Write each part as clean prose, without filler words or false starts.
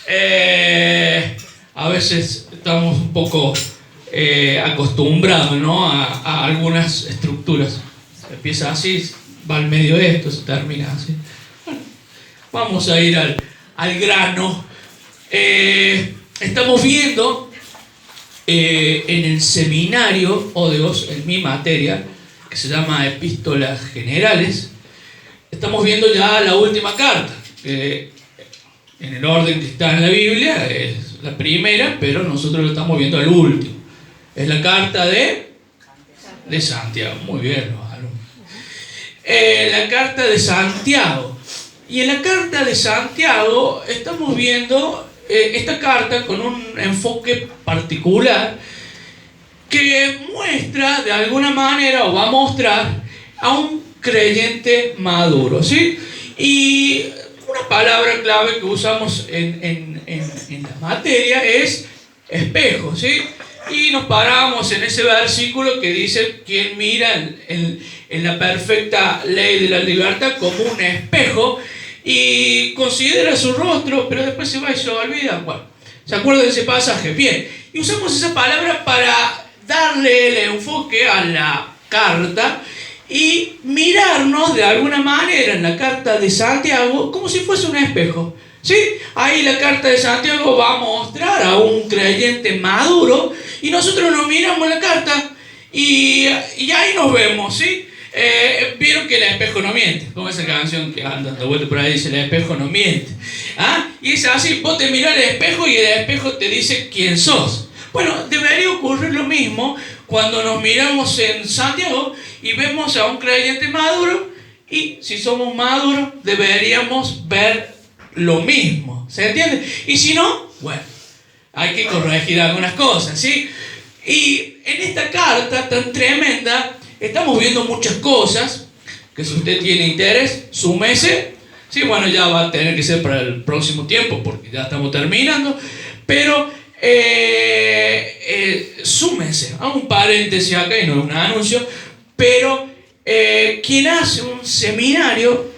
A veces estamos un poco acostumbrados, ¿no? a algunas estructuras. Empieza así, va al medio de esto, se termina así. Bueno, vamos a ir al grano. Estamos viendo en el seminario Ódeos, en mi materia, que se llama Epístolas Generales, estamos viendo ya la última carta, que en el orden que está en la Biblia es la primera, pero nosotros lo estamos viendo al último. Es la carta de Santiago. Muy bien, los alumnos. La carta de Santiago. Y en la carta de Santiago estamos viendo esta carta con un enfoque particular que muestra de alguna manera, o va a mostrar, a un creyente maduro, ¿sí? Y una palabra clave que usamos en la materia es espejo, ¿sí? Y nos paramos en ese versículo que dice: quien mira en la perfecta ley de la libertad como un espejo y considera su rostro, pero después se va y se olvida. Bueno, ¿se acuerdan de ese pasaje? Bien, y usamos esa palabra para darle el enfoque a la carta y mirarnos de alguna manera en la carta de Santiago como si fuese un espejo, ¿sí? Ahí la carta de Santiago va a mostrar a un creyente maduro y nosotros nos miramos en la carta y ahí nos vemos, ¿sí? Vieron que el espejo no miente, como esa canción que anda dando vuelta por ahí, dice: el espejo no miente. ¿Ah? Y es así, vos te mirás al espejo y el espejo te dice quién sos. Bueno, debería ocurrir lo mismo cuando nos miramos en Santiago y vemos a un creyente maduro, y si somos maduros deberíamos ver lo mismo, ¿se entiende? Y si no, bueno, hay que corregir algunas cosas, ¿sí? Y en esta carta tan tremenda estamos viendo muchas cosas que, si usted tiene interés, súmese. Sí, bueno, ya va a tener que ser para el próximo tiempo porque ya estamos terminando, pero súmense. Hago un paréntesis acá y no es un anuncio, pero quien hace un seminario,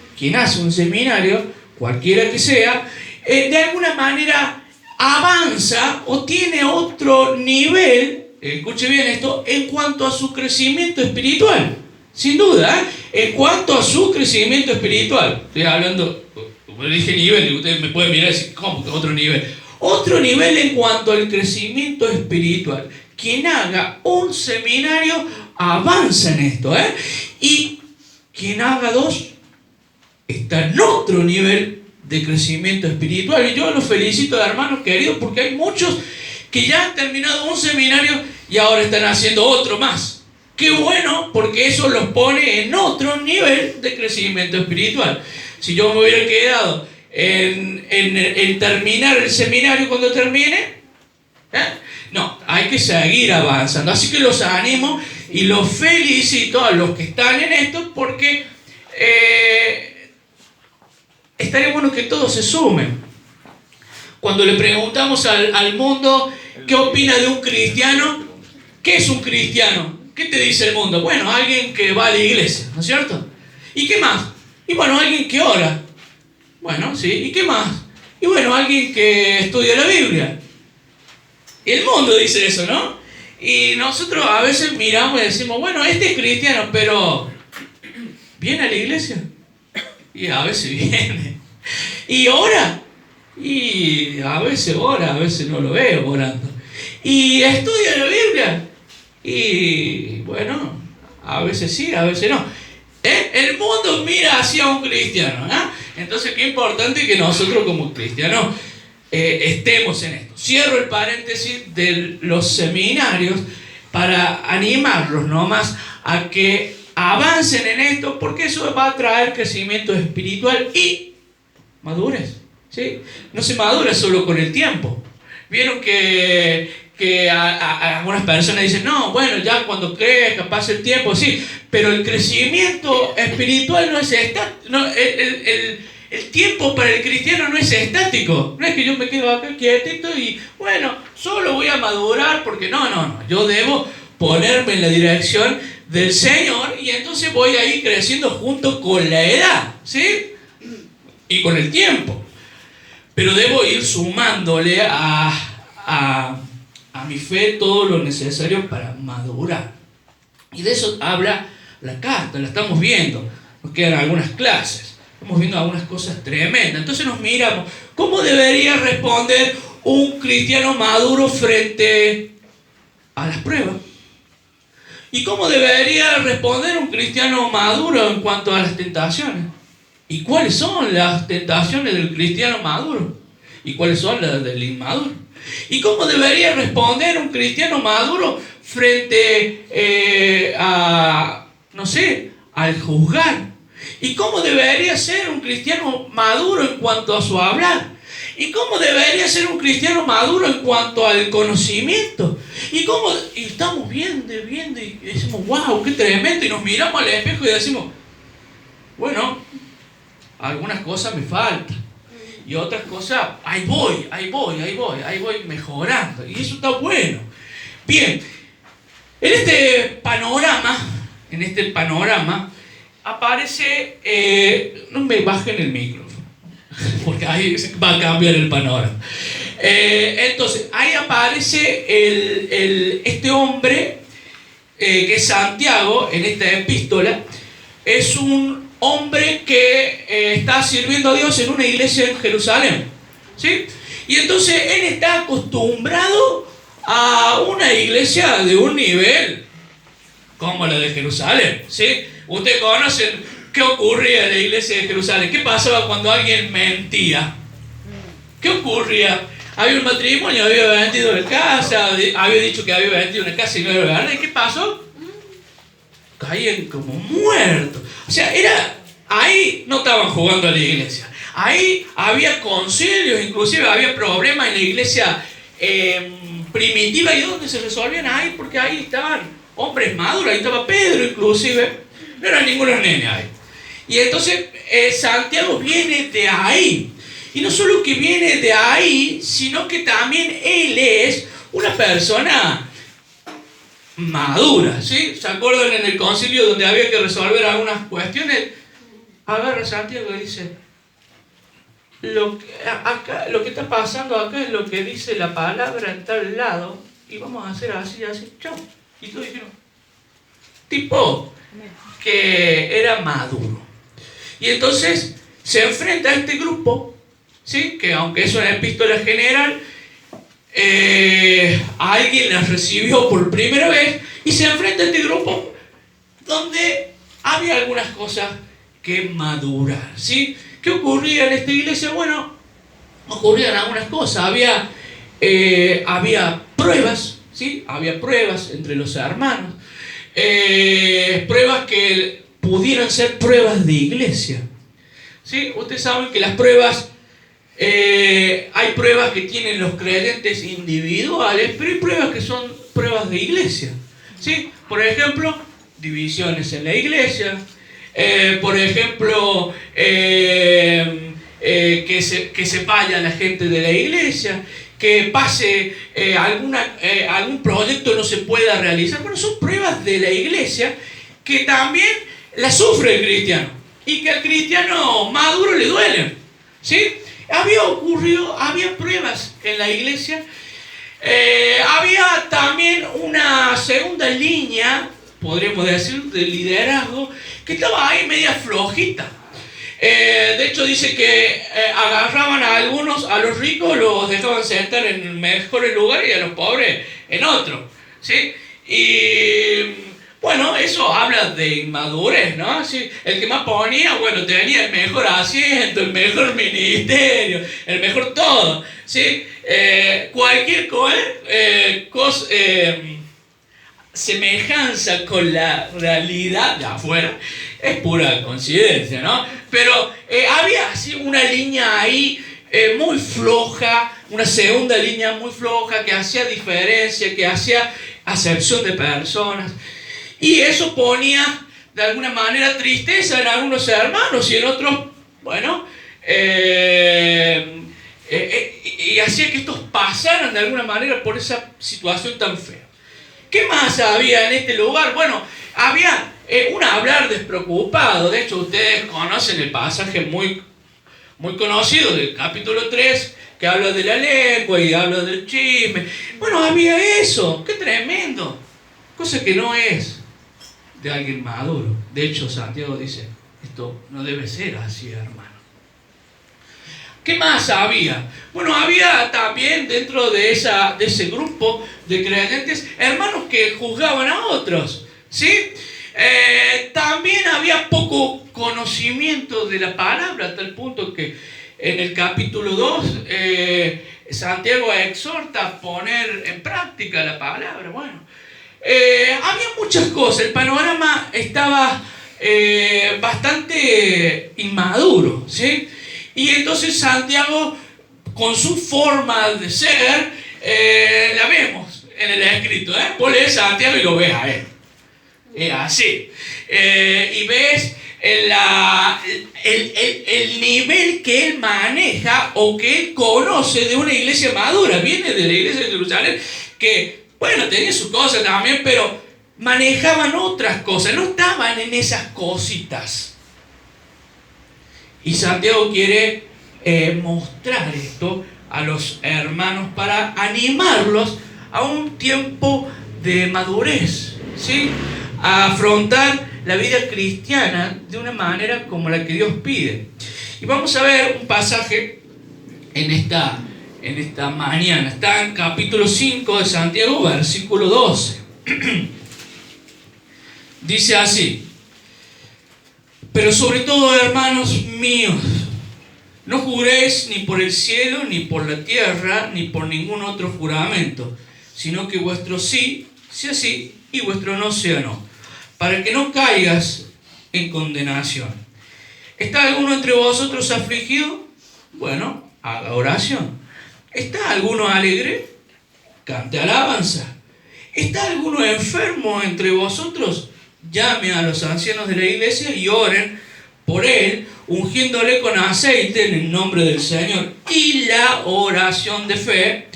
cualquiera que sea, de alguna manera avanza o tiene otro nivel, escuche bien esto, en cuanto a su crecimiento espiritual. Sin duda, en cuanto a su crecimiento espiritual. Estoy hablando, como dije nivel, y ustedes me pueden mirar y decir: ¿cómo que otro nivel? Otro nivel en cuanto al crecimiento espiritual. Quien haga un seminario avanza en esto, y quien haga dos está en otro nivel de crecimiento espiritual. Y yo los felicito, hermanos queridos, porque hay muchos que ya han terminado un seminario y ahora están haciendo otro más. Qué bueno, porque eso los pone en otro nivel de crecimiento espiritual. Si yo me hubiera quedado en terminar el seminario cuando termine, no, hay que seguir avanzando. Así que los animo y los felicito a los que están en esto, porque estaría bueno que todos se sumen. Cuando le preguntamos al mundo qué opina de un cristiano, ¿qué es un cristiano? ¿Qué te dice el mundo? Bueno, alguien que va a la iglesia, ¿no es cierto? ¿Y qué más? Y bueno, alguien que ora. Bueno, sí, ¿y qué más? Y bueno, alguien que estudia la Biblia. Y el mundo dice eso, ¿no? Y nosotros a veces miramos y decimos: bueno, este es cristiano, pero ¿viene a la iglesia? Y a veces viene. ¿Y ora? Y a veces ora, a veces no lo veo orando. ¿Y estudia la Biblia? Y bueno, a veces sí, a veces no. El mundo mira hacia un cristiano, ¿no? Entonces, qué importante que nosotros como cristianos estemos en esto. Cierro el paréntesis de los seminarios para animarlos nomás a que avancen en esto, porque eso va a traer crecimiento espiritual y madurez, ¿sí? No se madura solo con el tiempo. Vieron que a algunas personas dicen: no, bueno, ya cuando crezca, pasa el tiempo, sí, pero el crecimiento espiritual no es estático. No, el tiempo para el cristiano no es estático. No es que yo me quedo acá quietito y bueno, solo voy a madurar porque no, yo debo ponerme en la dirección del Señor y entonces voy a ir creciendo junto con la edad, ¿sí? Y con el tiempo. pero debo ir sumándole a mi fe todo lo necesario para madurar. Y de eso habla la carta, la estamos viendo. Nos quedan algunas clases, estamos viendo algunas cosas tremendas. Entonces nos miramos, ¿cómo debería responder un cristiano maduro frente a las pruebas? ¿Y cómo debería responder un cristiano maduro en cuanto a las tentaciones? ¿Y cuáles son las tentaciones del cristiano maduro? ¿Y cuáles son las del inmaduro? ¿Y cómo debería responder un cristiano maduro frente al juzgar? ¿Y cómo debería ser un cristiano maduro en cuanto a su hablar? ¿Y cómo debería ser un cristiano maduro en cuanto al conocimiento? Y estamos viendo y decimos, wow, qué tremendo, y nos miramos al espejo y decimos, bueno, algunas cosas me faltan, y otras cosas, ahí voy mejorando, y eso está bueno. Bien, en este panorama aparece, no me bajen el micrófono, porque ahí va a cambiar el panorama. Entonces, ahí aparece este hombre, que es Santiago, en esta epístola. Es un hombre que está sirviendo a Dios en una iglesia en Jerusalén, ¿sí? Y entonces él está acostumbrado a una iglesia de un nivel como la de Jerusalén, ¿sí? Ustedes conocen qué ocurría en la iglesia de Jerusalén. ¿Qué pasaba cuando alguien mentía? ¿Qué ocurría? Había un matrimonio, había vendido la casa, había dicho que había vendido una casa y no era verdad. ¿Y qué pasó? Caían como muertos. O sea, ahí no estaban jugando a la iglesia. Ahí había concilios, inclusive había problemas en la iglesia primitiva. ¿Y dónde se resolvían? Ahí, porque ahí estaban hombres maduros. Ahí estaba Pedro, inclusive. No eran ningunos nenes ahí. Y entonces Santiago viene de ahí. Y no solo que viene de ahí, sino que también él es una persona madura, ¿sí? ¿Se acuerdan en el concilio donde había que resolver algunas cuestiones? Agarra Santiago y dice, lo que está pasando acá es lo que dice la palabra en tal lado, y vamos a hacer así, chao. Y todos dijeron, tipo que era maduro. Y entonces se enfrenta a este grupo, ¿sí? Que aunque es una epístola general, alguien las recibió por primera vez, y se enfrenta a este grupo donde había algunas cosas que madurar, ¿sí? ¿Qué ocurría en esta iglesia? Bueno, ocurrían algunas cosas. Había pruebas, ¿sí? Había pruebas entre los hermanos, pruebas que pudieran ser pruebas de iglesia, ¿sí? Ustedes saben que las pruebas, hay pruebas que tienen los creyentes individuales, pero hay pruebas que son pruebas de iglesia, ¿sí? Por ejemplo, divisiones en la iglesia, por ejemplo, que se vaya la gente de la iglesia, que pase algún proyecto no se pueda realizar. Bueno, son pruebas de la iglesia que también las sufre el cristiano y que al cristiano maduro le duelen, ¿sí? Había pruebas en la iglesia. Había también una segunda línea, podríamos decir, de liderazgo, que estaba ahí media flojita. De hecho dice que agarraban a algunos, a los ricos los dejaban sentar en mejores lugares y a los pobres en otros, ¿sí? Y bueno, eso habla de inmadurez, ¿no? Sí, el que más ponía, bueno, tenía el mejor asiento, el mejor ministerio, el mejor todo, ¿sí? Cualquier cosa, semejanza con la realidad de afuera es pura coincidencia, ¿no? Pero había así una línea ahí muy floja, una segunda línea muy floja que hacía diferencia, que hacía acepción de personas, y eso ponía de alguna manera tristeza en algunos hermanos y en otros, bueno, y hacía que estos pasaran de alguna manera por esa situación tan fea. ¿Qué más había en este lugar? Bueno, había un hablar despreocupado. De hecho, ustedes conocen el pasaje muy muy conocido del capítulo 3, que habla de la lengua y habla del chisme. Bueno, había eso, qué tremendo. Cosa que no es de alguien maduro. De hecho, Santiago dice, esto no debe ser así, hermano. ¿Qué más había? Bueno, había también dentro de ese grupo de creyentes hermanos que juzgaban a otros, ¿sí? También había poco conocimiento de la palabra, a tal punto que en el capítulo 2 Santiago exhorta a poner en práctica la palabra. Bueno, había muchas cosas, el panorama estaba bastante inmaduro, ¿sí? Y entonces Santiago, con su forma de ser, la vemos en el escrito. Vos lees Santiago y lo ves a él. Es así. Y ves el nivel que él maneja o que él conoce de una iglesia madura. Viene de la iglesia de Jerusalén, que, bueno, tenía sus cosas también, pero manejaban otras cosas, no estaban en esas cositas. Y Santiago quiere mostrar esto a los hermanos para animarlos a un tiempo de madurez, ¿sí? A afrontar la vida cristiana de una manera como la que Dios pide. Y vamos a ver un pasaje en esta mañana. Está en capítulo 5 de Santiago, versículo 12. Dice así: pero sobre todo, hermanos míos, no juréis ni por el cielo, ni por la tierra, ni por ningún otro juramento, sino que vuestro sí sea sí y vuestro no sea no, para que no caigas en condenación. ¿Está alguno entre vosotros afligido? Bueno, haga oración. ¿Está alguno alegre? Cante alabanza. ¿Está alguno enfermo entre vosotros? Llame a los ancianos de la iglesia y oren por él, ungiéndole con aceite en el nombre del Señor. Y la oración de fe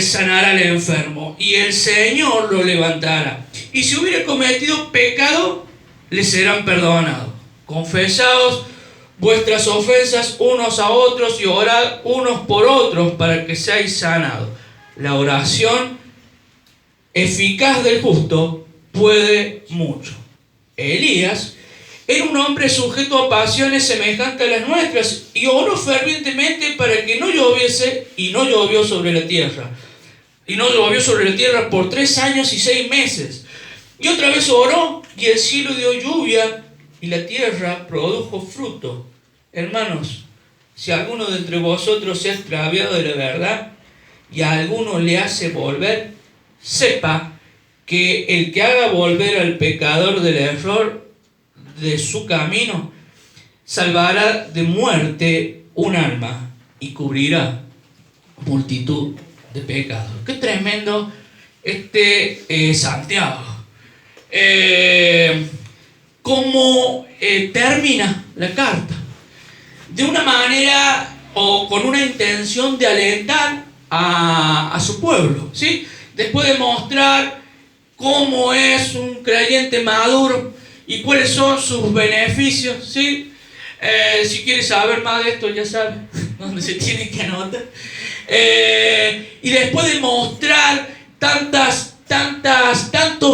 sanará al enfermo, y el Señor lo levantará. Y si hubiere cometido pecado, le serán perdonados. Confesaos vuestras ofensas unos a otros y orad unos por otros para que seáis sanados. La oración eficaz del justo puede mucho. Elías era un hombre sujeto a pasiones semejantes a las nuestras y oró fervientemente para que no lloviese, y no llovió sobre la tierra. Y no llovió sobre la tierra por 3 años y 6 meses. Y otra vez oró y el cielo dio lluvia y la tierra produjo fruto. Hermanos, si alguno de entre vosotros se ha extraviado de la verdad y a alguno le hace volver, sepa que el que haga volver al pecador del error de su camino, salvará de muerte un alma y cubrirá multitud de pecados. Qué tremendo Santiago. Cómo termina la carta. De una manera o con una intención de alentar a su pueblo, ¿sí? Después de mostrar cómo es un creyente maduro y cuáles son sus beneficios, ¿sí? Si quieres saber más de esto, ya sabes dónde se tiene que anotar. Y después de mostrar tantos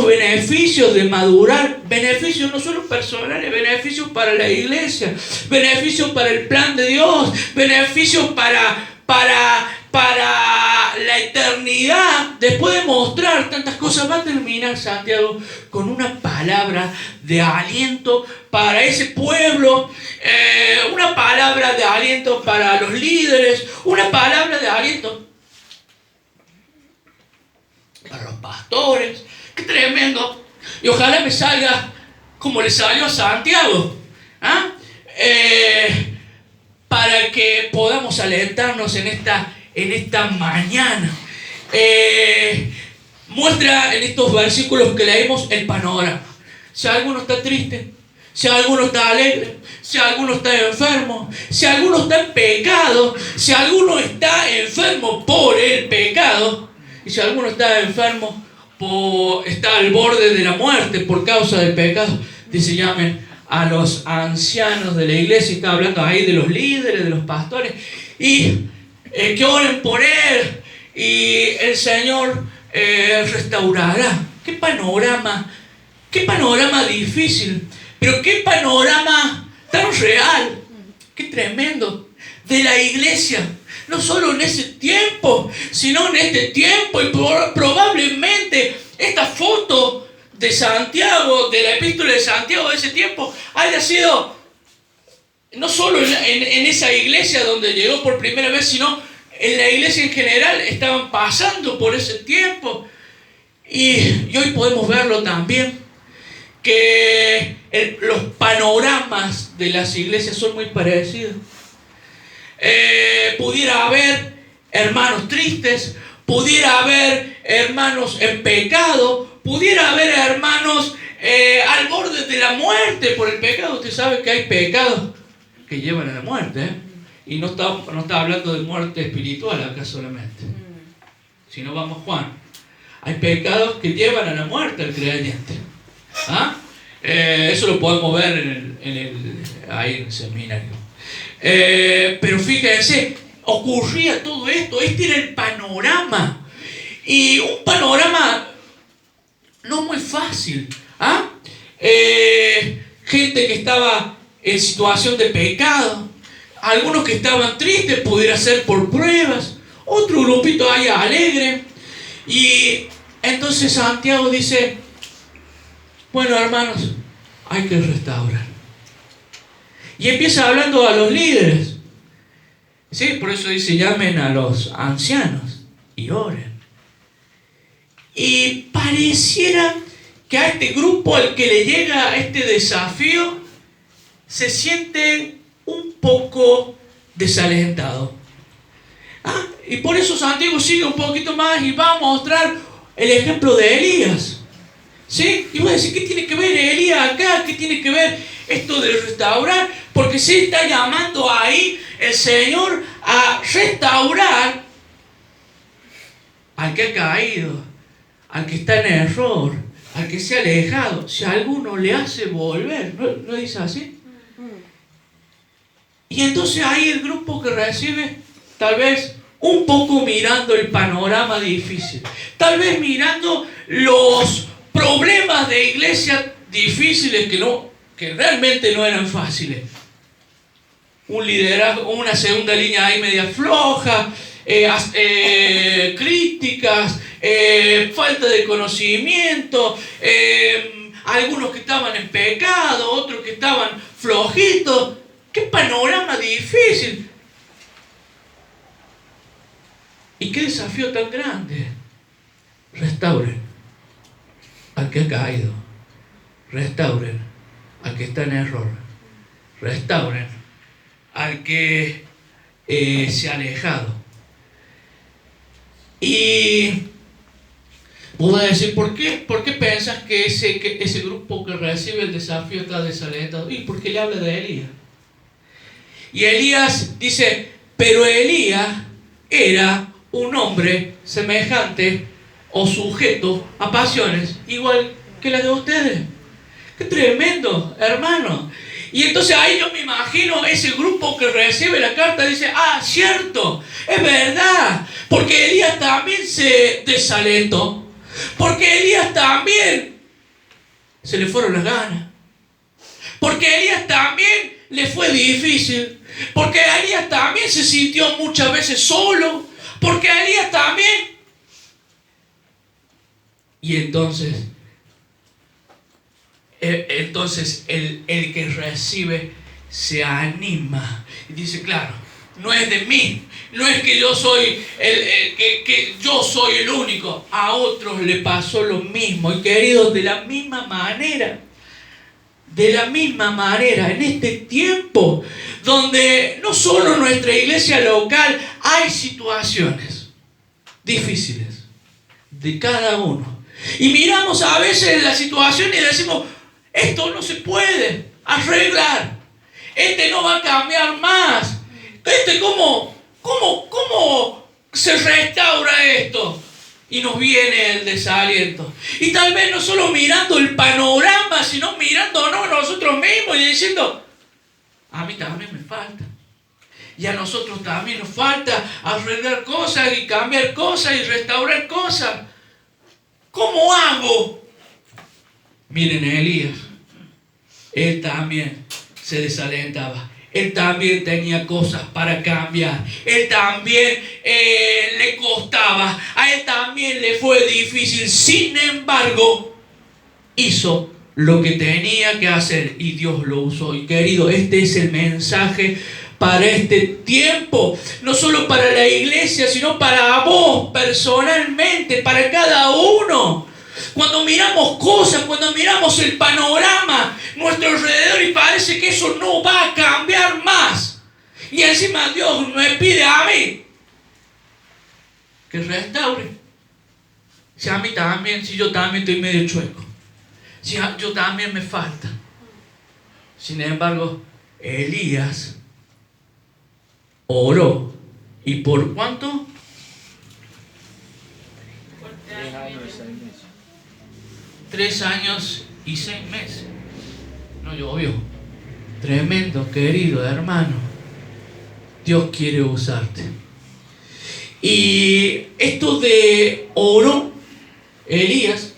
beneficios de madurar, beneficios no solo personales, beneficios para la iglesia, beneficios para el plan de Dios, beneficios para la eternidad. Después de mostrar tantas cosas, va a terminar Santiago con una palabra de aliento para ese pueblo, una palabra de aliento para los líderes, una palabra de aliento para los pastores. ¡Qué tremendo! Y ojalá me salga como le salió a Santiago, para que podamos alentarnos en esta mañana. Muestra en estos versículos que leímos el panorama. Si alguno está triste, si alguno está alegre, si alguno está enfermo, si alguno está en pecado, si alguno está enfermo por el pecado, y si alguno está enfermo, está al borde de la muerte por causa del pecado, dice: llamen a los ancianos de la iglesia, está hablando ahí de los líderes, de los pastores, y que oren por él, y el Señor restaurará. Qué panorama difícil, pero qué panorama tan real, qué tremendo, de la iglesia, no solo en ese tiempo, sino en este tiempo, y probablemente esta foto de Santiago, de la epístola de Santiago de ese tiempo, haya sido no solo en esa iglesia donde llegó por primera vez, sino en la iglesia en general. Estaban pasando por ese tiempo, y hoy podemos verlo también, que los panoramas de las iglesias son muy parecidos. Pudiera haber hermanos tristes, pudiera haber hermanos en pecado, pudiera haber hermanos al borde de la muerte por el pecado. Usted sabe que hay pecados que llevan a la muerte, ¿eh? Y no está hablando de muerte espiritual acá solamente. Si no, vamos a Juan. Hay pecados que llevan a la muerte al creyente. ¿Ah? Eso lo podemos ver ahí en el seminario. Pero fíjense, ocurría todo esto. Este era el panorama. Y un panorama no muy fácil. ¿Ah? Gente que estaba en situación de pecado. Algunos que estaban tristes, pudiera ser por pruebas. Otro grupito ahí alegre. Y entonces Santiago dice: bueno, hermanos, hay que restaurar. Y empieza hablando a los líderes. Sí, por eso dice: llamen a los ancianos y oren. Y pareciera que a este grupo al que le llega este desafío se siente un poco desalentado. Y por eso Santiago sigue un poquito más y va a mostrar el ejemplo de Elías. ¿Sí? Y voy a decir: ¿qué tiene que ver Elías acá? ¿Qué tiene que ver esto de restaurar? Porque sí está llamando ahí el Señor a restaurar al que ha caído, al que está en error, al que se ha alejado. Si a alguno le hace volver, ¿no dice así? Y entonces ahí el grupo que recibe, tal vez un poco mirando el panorama difícil, tal vez mirando los problemas de iglesia difíciles que realmente no eran fáciles. Un liderazgo, una segunda línea ahí media floja, críticas, falta de conocimiento, algunos que estaban en pecado, otros que estaban flojitos. ¡Qué panorama difícil! ¿Y qué desafío tan grande? Restauren al que ha caído, restauren al que está en error, restauren al que se ha alejado. Y vos vas a decir: ¿por qué piensas que ese grupo que recibe el desafío está desalentado? Y porque le habla de Elías. Y Elías dice: pero Elías era un hombre semejante o sujeto a pasiones igual que las de ustedes. ¡Qué tremendo, hermano! Y entonces ahí yo me imagino ese grupo que recibe la carta y dice: cierto, es verdad, porque Elías también se desalentó, porque Elías también se le fueron las ganas, porque Elías también le fue difícil, porque Elías también se sintió muchas veces solo, porque Elías también. Y entonces el que recibe se anima y dice: claro, no es de mí, no es que yo soy que yo soy el único, a otros le pasó lo mismo. Y queridos, de la misma manera, en este tiempo donde no solo en nuestra iglesia local hay situaciones difíciles de cada uno, y miramos a veces la situación y decimos: esto no se puede arreglar, no va a cambiar más, ¿cómo se restaura esto? y nos viene el desaliento. Y tal vez no solo mirando el panorama, sino mirándonos nosotros mismos y diciendo, a mí también me falta. Y a nosotros también nos falta arreglar cosas y cambiar cosas y restaurar cosas. ¿Cómo hago? Miren a Elías. Él también se desalentaba. Él también tenía cosas para cambiar. Él también le costaba. A él también le fue difícil. Sin embargo, hizo lo que tenía que hacer y Dios lo usó. Y querido, este es el mensaje para este tiempo. No solo para la iglesia, sino para vos personalmente, para cada uno. Cuando miramos cosas, cuando miramos el panorama a nuestro alrededor y parece que eso no va a cambiar más. Y encima Dios me pide a mí que restaure. Si a mí también, si yo también estoy medio chueco. Si yo también me falta. Sin embargo, Elías oró. ¿Y por cuánto? 3 años y 6 meses. No llovió. Tremendo, querido hermano. Dios quiere usarte. Y esto de oró, Elías,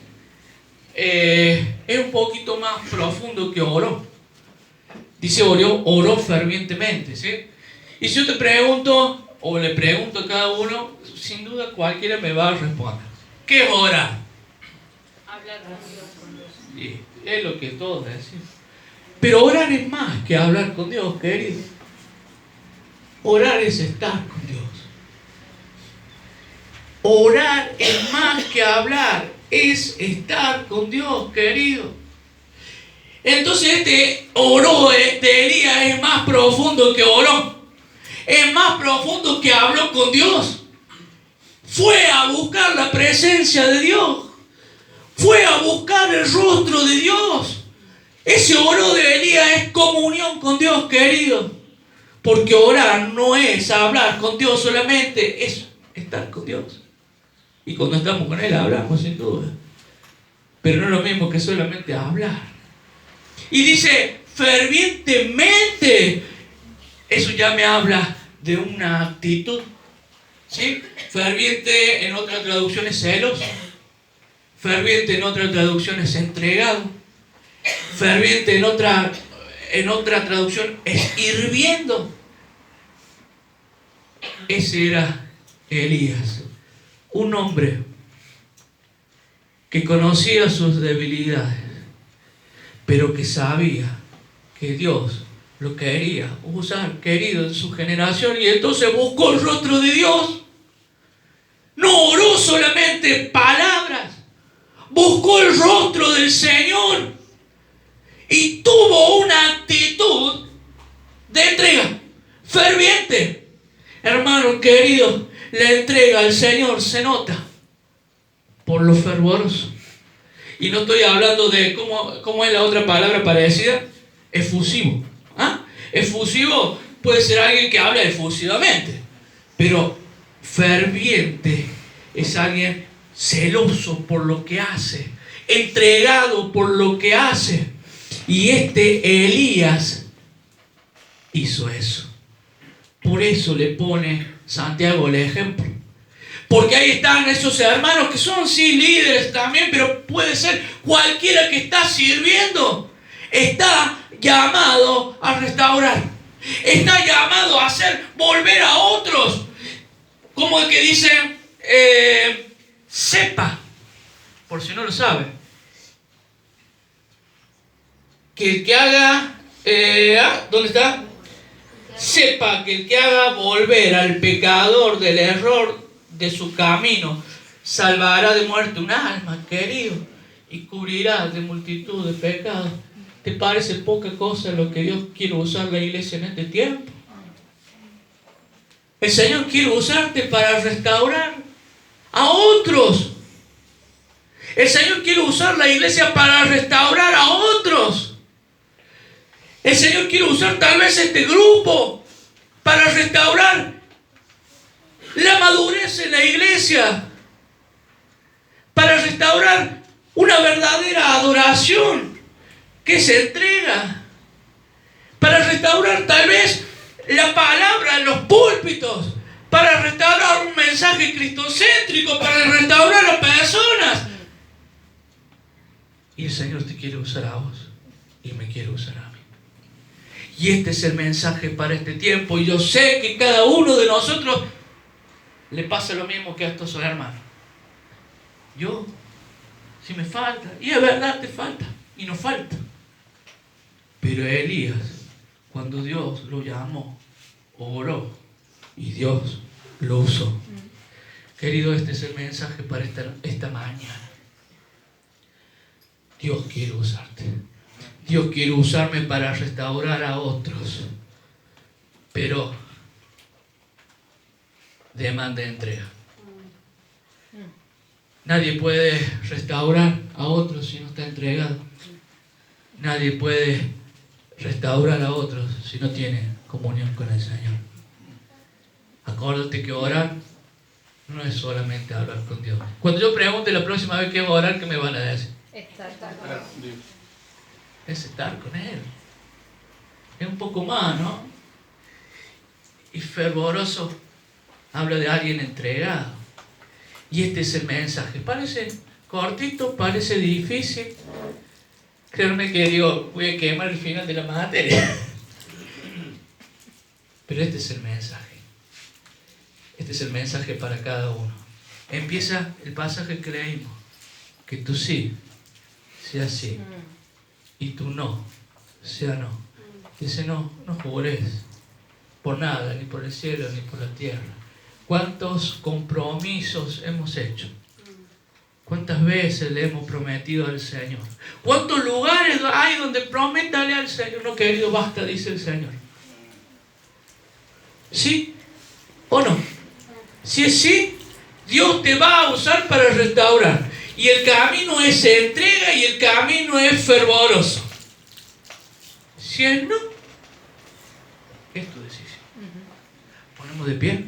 es un poquito más profundo que oró. Dice oró fervientemente, ¿sí? Y si yo te pregunto, o le pregunto a cada uno, sin duda cualquiera me va a responder. ¿Qué es orar? Hablar con Dios. Sí, es lo que todos decimos. Pero orar es más que hablar con Dios, querido. Orar es estar con Dios. Orar es más que hablar, es estar con Dios, querido. Entonces este oró de Elías es más profundo que oró. Es más profundo que habló con Dios. Fue a buscar la presencia de Dios. Fue a buscar el rostro de Dios. Ese oro de Elías es comunión con Dios, querido. Porque orar no es hablar con Dios solamente, es estar con Dios. Y cuando estamos con Él hablamos sin duda. Pero no es lo mismo que solamente hablar. Y dice fervientemente. Eso ya me habla de una actitud. ¿Sí? Ferviente en otras traducciones celoso. Ferviente en otra traducción es entregado. Ferviente en otra traducción es hirviendo. Ese era Elías, un hombre que conocía sus debilidades, pero que sabía que Dios lo quería usar, querido, en su generación, y entonces buscó el rostro de Dios. No oró solamente palabras, buscó el rostro del Señor y tuvo una actitud de entrega ferviente. Hermano querido, la entrega al Señor se nota por lo fervoroso. Y no estoy hablando de cómo es la otra palabra parecida, efusivo. ¿Ah? Efusivo puede ser alguien que habla efusivamente, pero ferviente es alguien celoso por lo que hace, entregado por lo que hace. Y este Elías hizo eso. Por eso le pone Santiago el ejemplo. Porque ahí están esos hermanos que son sí líderes también, pero puede ser cualquiera que está sirviendo. Está llamado a restaurar. Está llamado a hacer volver a otros. Como el que dice, sepa, por si no lo sabe, que el que haga, ¿dónde está? Sepa que el que haga volver al pecador del error de su camino, salvará de muerte un alma, querido, y cubrirá de multitud de pecados. ¿Te parece poca cosa lo que Dios quiere usar la iglesia en este tiempo? El Señor quiere usarte para restaurar a otros. El Señor quiere usar la iglesia para restaurar a otros. El Señor quiere usar tal vez este grupo para restaurar la madurez en la iglesia. para restaurar una verdadera adoración que se entrega, para restaurar tal vez la palabra en los púlpitos, para restaurar un mensaje cristocéntrico, para restaurar a personas. Y el Señor te quiere usar a vos y me quiere usar a mí. Y este es el mensaje para este tiempo. Y yo sé que cada uno de nosotros le pasa lo mismo que a estos hermanos. Yo, si me falta, y es verdad, te falta, y nos falta. Pero Elías, cuando Dios lo llamó, oró, y Dios lo usó. Querido, este es el mensaje para esta mañana. Dios quiere usarte. Dios quiere usarme para restaurar a otros. Pero demanda entrega. Nadie puede restaurar a otros si no está entregado. Nadie puede restaurar a otros si no tiene comunión con el Señor. Acuérdate que orar no es solamente hablar con Dios. Cuando yo pregunte la próxima vez que voy a orar, ¿qué me van a decir? Es estar con Él. Es un poco más, ¿no? Y fervoroso habla de alguien entregado. Y este es el mensaje. Parece cortito, parece difícil. Créanme que digo, voy a quemar el final de la materia. Pero este es el mensaje. Este es el mensaje para cada uno. Empieza el pasaje que leímos. Que tú sí sea sí. Y tú no sea no. Dice no jures por nada, ni por el cielo, ni por la tierra. ¿Cuántos compromisos hemos hecho? ¿Cuántas veces le hemos prometido al Señor? ¿Cuántos lugares hay donde prométale al Señor? No, querido, basta, dice el Señor. ¿Sí o no? Si es sí, Dios te va a usar para restaurar. Y el camino es entrega y el camino es fervoroso. Si es no, es tu decisión. Ponemos de pie.